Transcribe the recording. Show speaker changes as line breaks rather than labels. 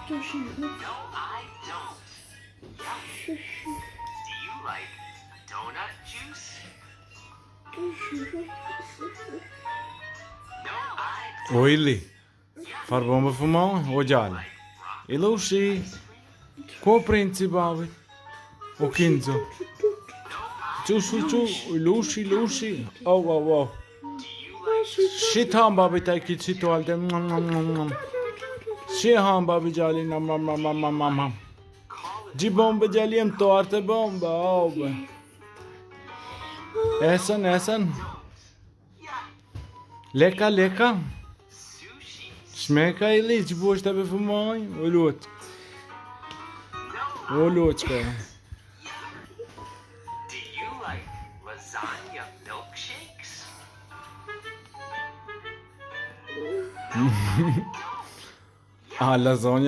No, I don't. Yeah. Do you like donut juice? No, I
O Ili, farë bombë fumon, o gjallë. Ilushi, ko princi babit? O Kinzo. Çu, Ilushi, Ilushi. Oh. Shit han babi taj ki qitu alde. Shit han babi gjali, mam. Gji bombe gjali jem to arte bombe, be. Esen. Leka.
sushi.
Shmeka Ili, që bu është të befumoj? O luçka.
Do you like lasagna milkshakes?
Ah, lasagna.